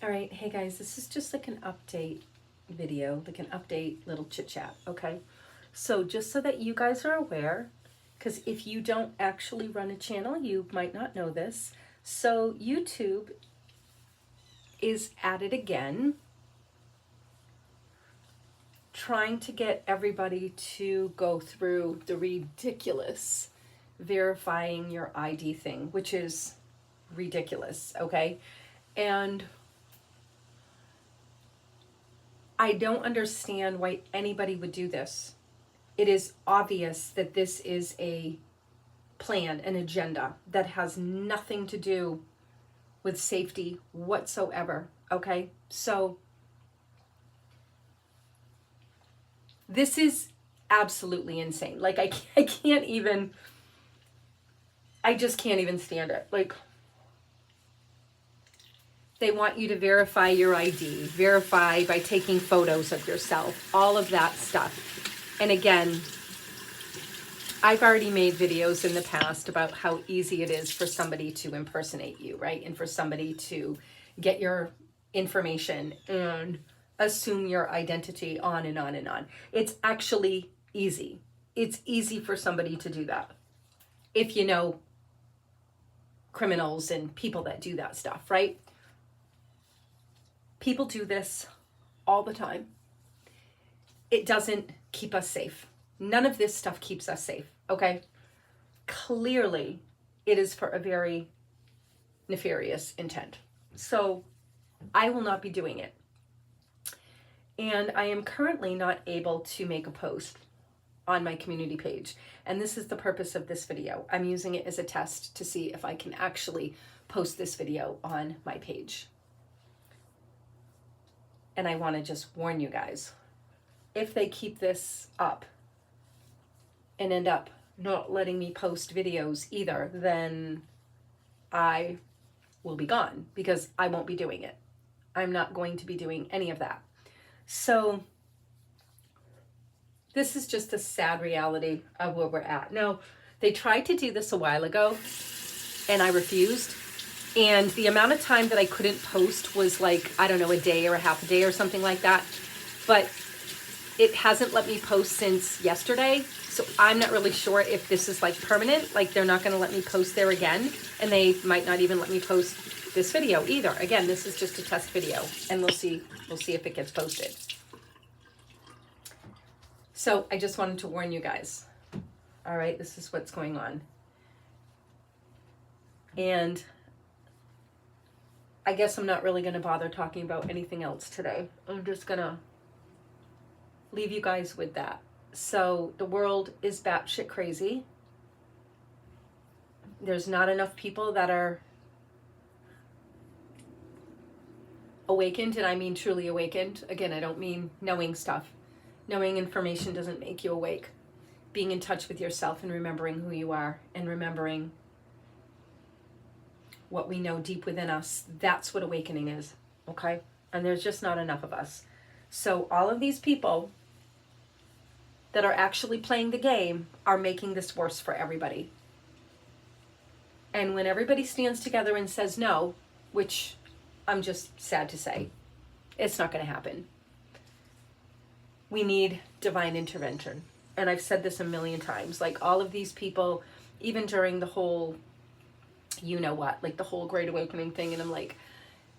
All right, hey guys, this is just like an update video, like an update little chit chat, okay? So just so that you guys are aware, because if you don't actually run a channel, you might not know this. So YouTube is at it again, trying to get everybody to go through the ridiculous verifying your ID thing, which is ridiculous, okay? And I don't understand why anybody would do this. It is obvious that this is a plan, an agenda that has nothing to do with safety whatsoever. Okay? So this is absolutely insane. Like, I can't even, I just can't even stand it. Like, they want you to verify your ID, verify by taking photos of yourself, all of that stuff. And again, I've already made videos in the past about how easy it is for somebody to impersonate you, right? And for somebody to get your information and assume your identity, on and on and on. It's actually easy. It's easy for somebody to do that if you know criminals and people that do that stuff, right? People do this all the time. It doesn't keep us safe. None of this stuff keeps us safe, okay? Clearly, it is for a very nefarious intent. So I will not be doing it. And I am currently not able to make a post on my community page. And this is the purpose of this video. I'm using it as a test to see if I can actually post this video on my page. And I want to just warn you guys, if they keep this up and end up not letting me post videos either, then I will be gone because I won't be doing it. I'm not going to be doing any of that. So this is just a sad reality of where we're at. Now, they tried to do this a while ago and I refused. And the amount of time that I couldn't post was like, I don't know, a day or a half a day or something like that. But it hasn't let me post since yesterday. So I'm not really sure if this is like permanent, like they're not gonna let me post there again. And they might not even let me post this video either. Again, this is just a test video and we'll see if it gets posted. So I just wanted to warn you guys. All right, this is what's going on. And I guess I'm not really going to bother talking about anything else today. I'm just going to leave you guys with that. So the world is batshit crazy. There's not enough people that are awakened, and I mean truly awakened. Again, I don't mean knowing stuff. Knowing information doesn't make you awake. Being in touch with yourself and remembering who you are and remembering what we know deep within us, that's what awakening is, okay? And there's just not enough of us. So all of these people that are actually playing the game are making this worse for everybody. And when everybody stands together and says no, which I'm just sad to say, it's not going to happen. We need divine intervention. And I've said this a million times. Like all of these people, even during the whole you know what, like the whole Great Awakening thing, and I'm like,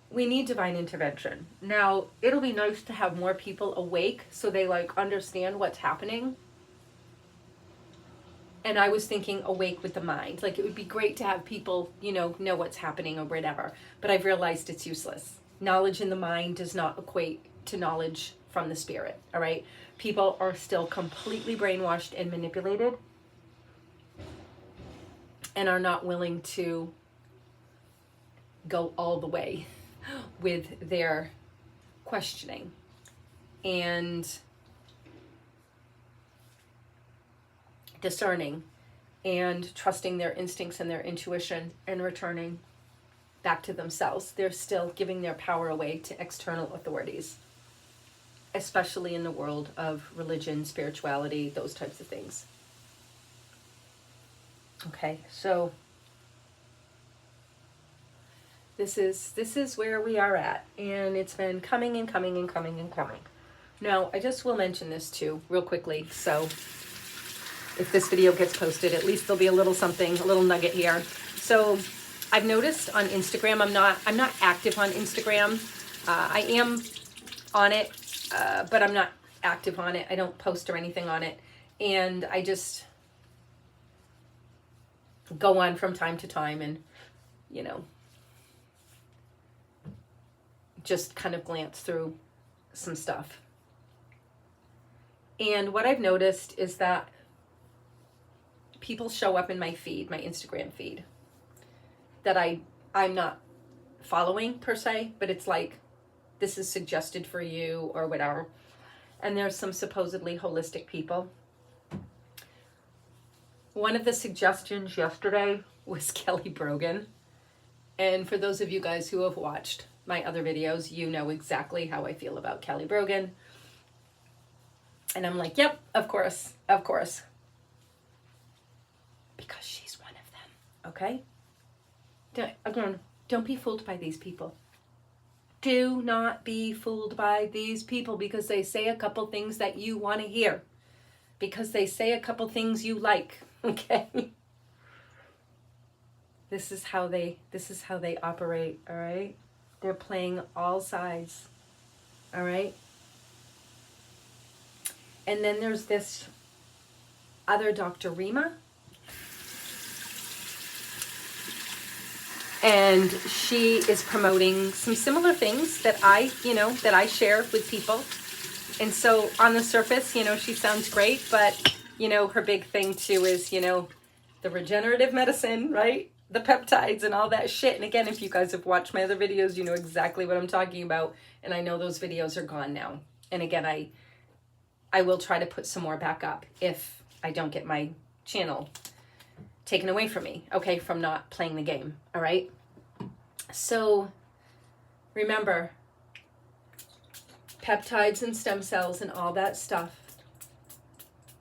we need divine intervention. Now, it'll be nice to have more people awake so they like understand what's happening. And I was thinking awake with the mind. Like it would be great to have people, know what's happening or whatever. But I've realized it's useless. Knowledge in the mind does not equate to knowledge from the spirit, all right? People are still completely brainwashed and manipulated and are not willing to go all the way with their questioning and discerning and trusting their instincts and their intuition and returning back to themselves. They're still giving their power away to external authorities, especially in the world of religion, spirituality, those types of things. Okay, so This is where we are at, and it's been coming and coming and coming and coming. Now, I just will mention this too, real quickly. So, if this video gets posted, at least there'll be a little something, a little nugget here. So, I've noticed on Instagram, I'm not active on Instagram. I am on it, but I'm not active on it. I don't post or anything on it, and I just go on from time to time, and you know, just kind of glance through some stuff. And what I've noticed is that people show up in my feed, my Instagram feed, that I'm not following per se, but it's like, this is suggested for you or whatever. And there's some supposedly holistic people. One of the suggestions yesterday was Kelly Brogan. And for those of you guys who have watched my other videos, you know exactly how I feel about Kelly Brogan. And I'm like, yep, of course. Because she's one of them, okay? Don't be fooled by these people. Do not be fooled by these people because they say a couple things that you want to hear. Because they say a couple things you like, okay? This is how they operate, all right? They're playing all sides, all right? And then there's this other Dr. Rima. And she is promoting some similar things that I share with people. And so on the surface, she sounds great, but, her big thing too is, the regenerative medicine, right? The peptides and all that shit. And again, if you guys have watched my other videos, you know exactly what I'm talking about. And I know those videos are gone now. And again, I will try to put some more back up if I don't get my channel taken away from me, okay, from not playing the game, all right? So remember, peptides and stem cells and all that stuff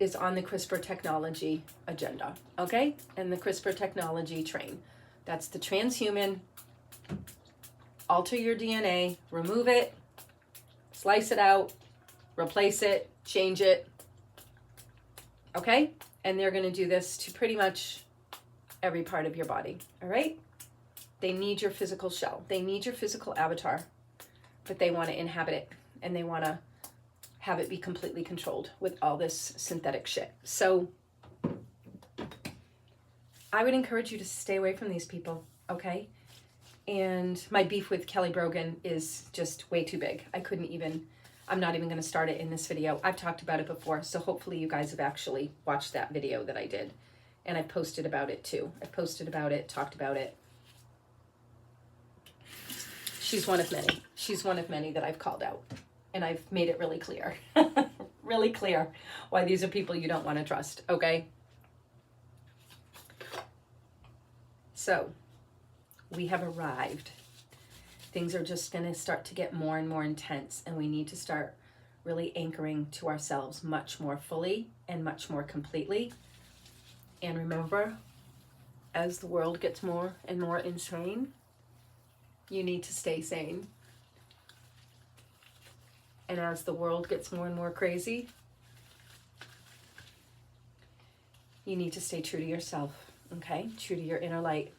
is on the CRISPR technology agenda, okay? And the CRISPR technology train. That's the transhuman, alter your DNA, remove it, slice it out, replace it, change it, okay? And they're gonna do this to pretty much every part of your body, all right? They need your physical shell. They need your physical avatar, but they wanna inhabit it and they wanna have it be completely controlled with all this synthetic shit. So I would encourage you to stay away from these people, okay? And my beef with Kelly Brogan is just way too big. I'm not even gonna start it in this video. I've talked about it before, so hopefully you guys have actually watched that video that I did. And I've posted about it too. I've posted about it, talked about it. She's one of many. She's one of many that I've called out. And I've made it really clear, really clear why these are people you don't want to trust, okay? So, we have arrived. Things are just going to start to get more and more intense, and we need to start really anchoring to ourselves much more fully and much more completely. And remember, as the world gets more and more insane, you need to stay sane. And as the world gets more and more crazy, you need to stay true to yourself, okay? True to your inner light.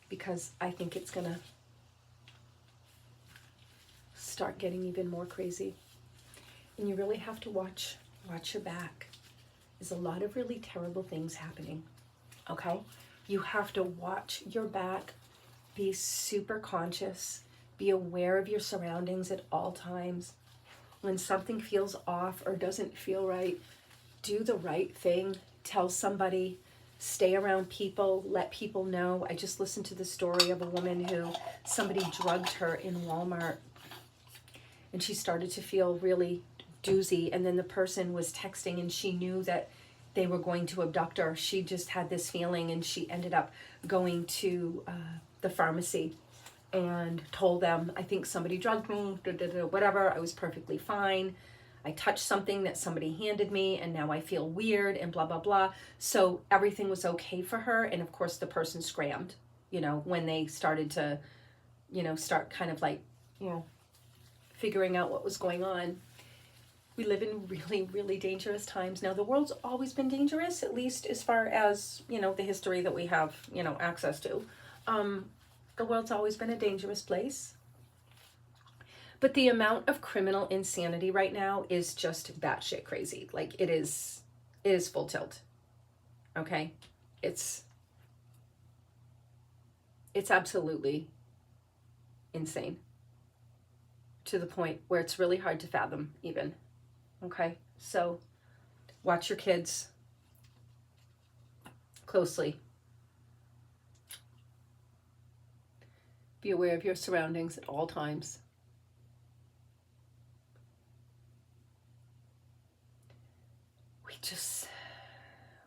Because I think it's gonna start getting even more crazy. And you really have to watch your back. There's a lot of really terrible things happening, okay? You have to watch your back. Be super conscious. Be aware of your surroundings at all times. When something feels off or doesn't feel right, do the right thing. Tell somebody. Stay around people. Let people know. I just listened to the story of a woman who somebody drugged her in Walmart. And she started to feel really doozy. And then the person was texting and she knew that they were going to abduct her. She just had this feeling and she ended up going to the pharmacy and told them, I think somebody drugged me, whatever. I was perfectly fine. I touched something that somebody handed me and now I feel weird and blah, blah, blah. So everything was okay for her. And of course, the person scrammed, you know, when they started to, you know, start kind of like, you know, figuring out what was going on. We live in really, really dangerous times. Now, the world's always been dangerous, at least as far as, you know, the history that we have, you know, access to. The world's always been a dangerous place. But the amount of criminal insanity right now is just batshit crazy. Like, it is full tilt. Okay? It's absolutely insane. To the point where it's really hard to fathom even. Okay, so watch your kids closely. Be aware of your surroundings at all times.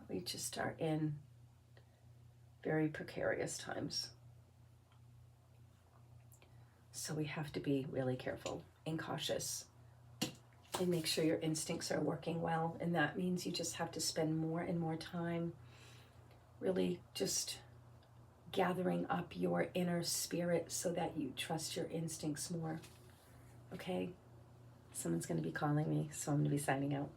We just are in very precarious times. So we have to be really careful and cautious. And make sure your instincts are working well. And that means you just have to spend more and more time really just gathering up your inner spirit so that you trust your instincts more. Okay? Someone's going to be calling me, so I'm going to be signing out.